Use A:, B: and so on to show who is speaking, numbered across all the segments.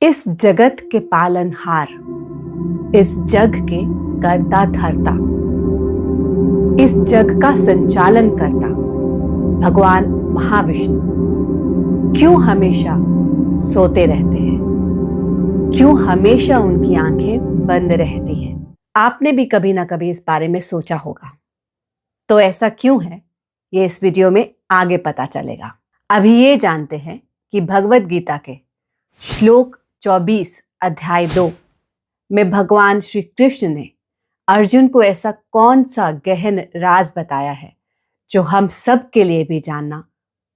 A: इस जगत के पालनहार, इस जग के कर्ता धर्ता, इस जग का संचालन करता भगवान महाविष्णु क्यों हमेशा सोते रहते हैं? क्यों हमेशा उनकी आंखें बंद रहती हैं? आपने भी कभी ना कभी इस बारे में सोचा होगा। तो ऐसा क्यों है, ये इस वीडियो में आगे पता चलेगा। अभी ये जानते हैं कि भगवद गीता के श्लोक 24 अध्याय 2 में भगवान श्री कृष्ण ने अर्जुन को ऐसा कौन सा गहन राज बताया है जो हम सब के लिए भी जानना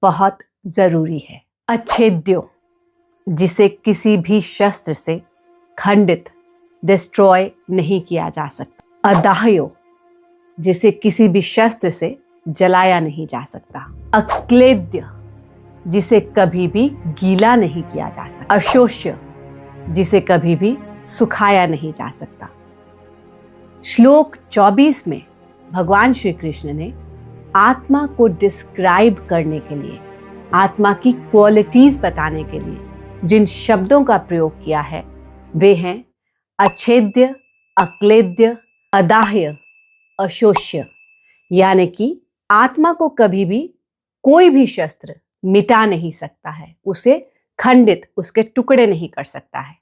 A: बहुत जरूरी है। अच्छेद्यो, जिसे किसी भी शस्त्र से खंडित, डिस्ट्रॉय नहीं किया जा सकता। अदाह्यो, जिसे किसी भी शस्त्र से जलाया नहीं जा सकता। अक्लेद्य, जिसे कभी भी गीला नहीं किया जा सकता। अशोष्य, जिसे कभी भी सुखाया नहीं जा सकता। श्लोक 24 में भगवान श्री कृष्ण ने आत्मा को डिस्क्राइब करने के लिए, आत्मा की क्वालिटीज बताने के लिए जिन शब्दों का प्रयोग किया है वे हैं अच्छेद्य, अक्लेद्य, अदाह्य, अशोष्य। यानी कि आत्मा को कभी भी कोई भी शस्त्र मिटा नहीं सकता है, उसे खंडित, उसके टुकड़े नहीं कर सकता है।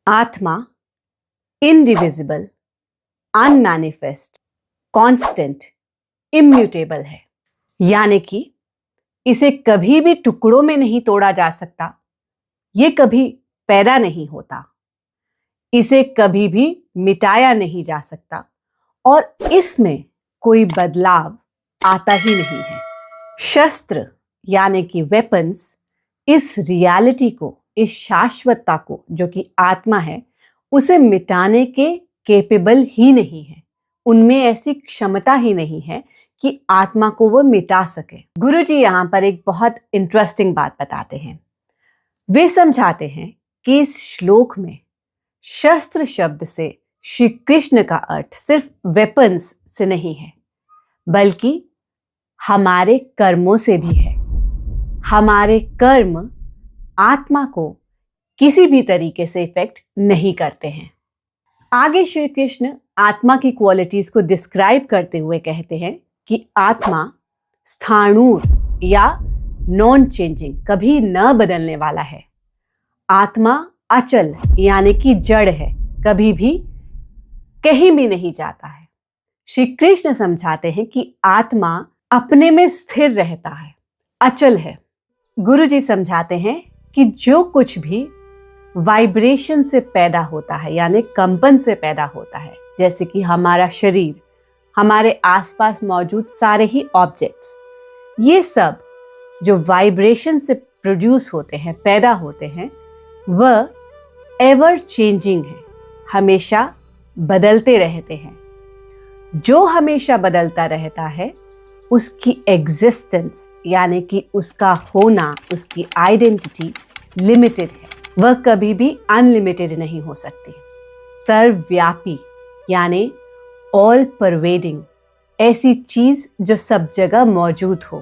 A: आत्मा इनडिविजिबल, अनमैनिफेस्ट, कांस्टेंट, इम्यूटेबल है। यानी कि इसे कभी भी टुकड़ों में नहीं तोड़ा जा सकता, ये कभी पैदा नहीं होता, इसे कभी भी मिटाया नहीं जा सकता और इसमें कोई बदलाव आता ही नहीं है। शस्त्र यानी कि वेपन्स इस रियलिटी को, इस शाश्वतता को जो कि आत्मा है, उसे मिटाने के केपेबल ही नहीं है। उनमें ऐसी क्षमता ही नहीं है कि आत्मा को वो मिटा सके। गुरुजी यहाँ पर एक बहुत इंटरेस्टिंग बात बताते हैं। वे समझाते हैं कि इस श्लोक में शस्त्र शब्द से श्री कृष्ण का अर्थ सिर्फ वेपन्स से नहीं है, बल्कि हमारे कर्मों से भी है। हमारे कर्म आत्मा को किसी भी तरीके से इफेक्ट नहीं करते हैं। आगे श्री कृष्ण आत्मा की क्वालिटीज को डिस्क्राइब करते हुए कहते हैं कि आत्मा स्थाणुर या नॉन चेंजिंग, कभी न बदलने वाला है। आत्मा अचल यानी कि जड़ है, कभी भी कहीं भी नहीं जाता है। श्री कृष्ण समझाते हैं कि आत्मा अपने में स्थिर रहता है, अचल है। गुरुजी समझाते हैं कि जो कुछ भी वाइब्रेशन से पैदा होता है, यानी कंपन से पैदा होता है, जैसे कि हमारा शरीर, हमारे आसपास मौजूद सारे ही ऑब्जेक्ट्स, ये सब जो वाइब्रेशन से प्रोड्यूस होते हैं, पैदा होते हैं, वह एवर चेंजिंग है, हमेशा बदलते रहते हैं। जो हमेशा बदलता रहता है उसकी एग्जिस्टेंस यानी कि उसका होना, उसकी आइडेंटिटी लिमिटेड है, वह कभी भी अनलिमिटेड नहीं हो सकती। सर्वव्यापी यानी ऑल परवेडिंग, ऐसी चीज जो सब जगह मौजूद हो।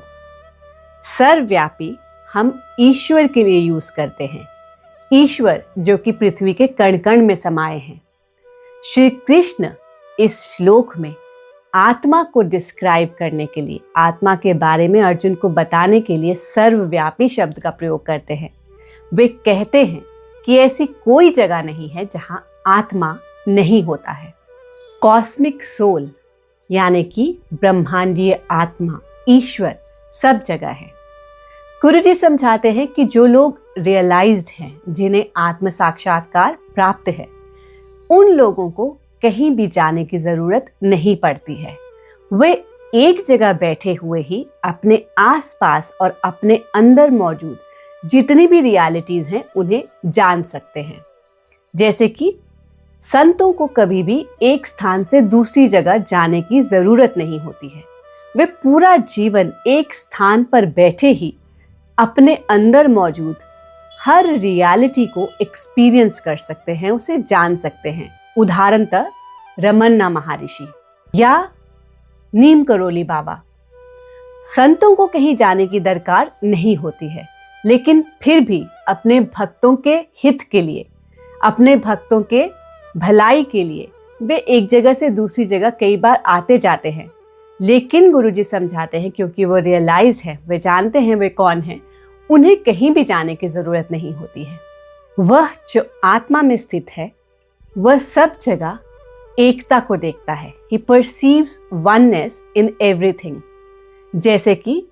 A: सर्वव्यापी हम ईश्वर के लिए यूज करते हैं, ईश्वर जो कि पृथ्वी के कण कण में समाये हैं। श्री कृष्ण इस श्लोक में आत्मा को डिस्क्राइब करने के लिए, आत्मा के बारे में अर्जुन को बताने के लिए सर्वव्यापी शब्द का प्रयोग करते हैं। वे कहते हैं कि ऐसी कोई जगह नहीं है जहां आत्मा नहीं होता है। कॉस्मिक सोल यानी कि ब्रह्मांडीय आत्मा, ईश्वर सब जगह है। गुरुजी समझाते हैं कि जो लोग रियलाइज्ड हैं, जिन्हें आत्म साक्षात्कार प्राप्त है, उन लोगों को कहीं भी जाने की जरूरत नहीं पड़ती है। वे एक जगह बैठे हुए ही अपने आसपास और अपने अंदर मौजूद जितनी भी रियलिटीज हैं उन्हें जान सकते हैं। जैसे कि संतों को कभी भी एक स्थान से दूसरी जगह जाने की जरूरत नहीं होती है। वे पूरा जीवन एक स्थान पर बैठे ही अपने अंदर मौजूद हर रियलिटी को एक्सपीरियंस कर सकते हैं, उसे जान सकते हैं। उदाहरणतः रमन्ना महर्षि या नीम करोली बाबा। संतों को कहीं जाने की दरकार नहीं होती है, लेकिन फिर भी अपने भक्तों के हित के लिए अपने भक्तों के भलाई के लिए वे एक जगह से दूसरी जगह कई बार आते जाते हैं, लेकिन गुरुजी समझाते हैं क्योंकि वो रियलाइज है, वे जानते हैं वे कौन हैं, उन्हें कहीं भी जाने की जरूरत नहीं होती है। वह जो आत्मा में स्थित है वह सब जगह एकता को देखता है। He perceives oneness in everything। जैसे कि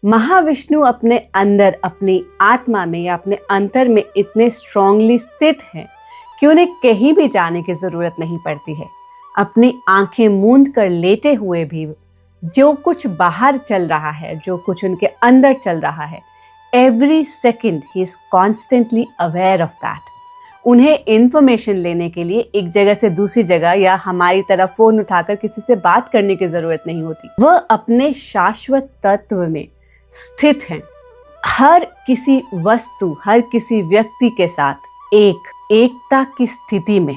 A: महाविष्णु अपने अंदर, अपनी आत्मा में या अपने अंतर में इतने स्ट्रांगली स्थित हैं कि उन्हें कहीं भी जाने की जरूरत नहीं पड़ती है। अपनी आंखें मूंद कर लेटे हुए भी जो कुछ बाहर चल रहा है, जो कुछ उनके अंदर चल रहा है, every second he is constantly aware of that. उन्हें इंफॉर्मेशन लेने के लिए एक जगह से दूसरी जगह या हमारी तरफ फोन उठाकर किसी से बात करने की जरूरत नहीं होती। वह अपने शाश्वत तत्व में स्थित हैं। हर किसी वस्तु, हर किसी व्यक्ति के साथ एकता की स्थिति में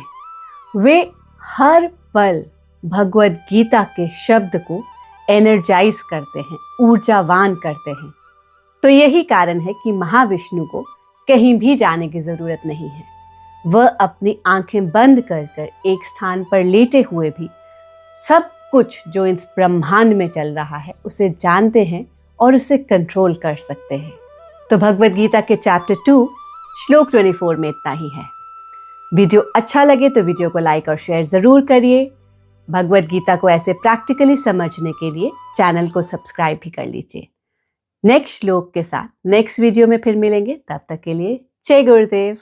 A: वे हर पल भगवद गीता के शब्द को एनर्जाइज करते हैं, ऊर्जावान करते हैं। तो यही कारण है कि महाविष्णु को कहीं भी जाने की जरूरत नहीं है। वह अपनी आंखें बंद कर कर एक स्थान पर लेटे हुए भी सब कुछ जो इस ब्रह्मांड में चल रहा है उसे जानते हैं और उसे कंट्रोल कर सकते हैं। तो भगवद गीता के चैप्टर 2 श्लोक 24 में इतना ही है। वीडियो अच्छा लगे तो वीडियो को लाइक और शेयर जरूर करिए। भगवद गीता को ऐसे प्रैक्टिकली समझने के लिए चैनल को सब्सक्राइब भी कर लीजिए। नेक्स्ट श्लोक के साथ नेक्स्ट वीडियो में फिर मिलेंगे। तब तक के लिए जय गुरुदेव।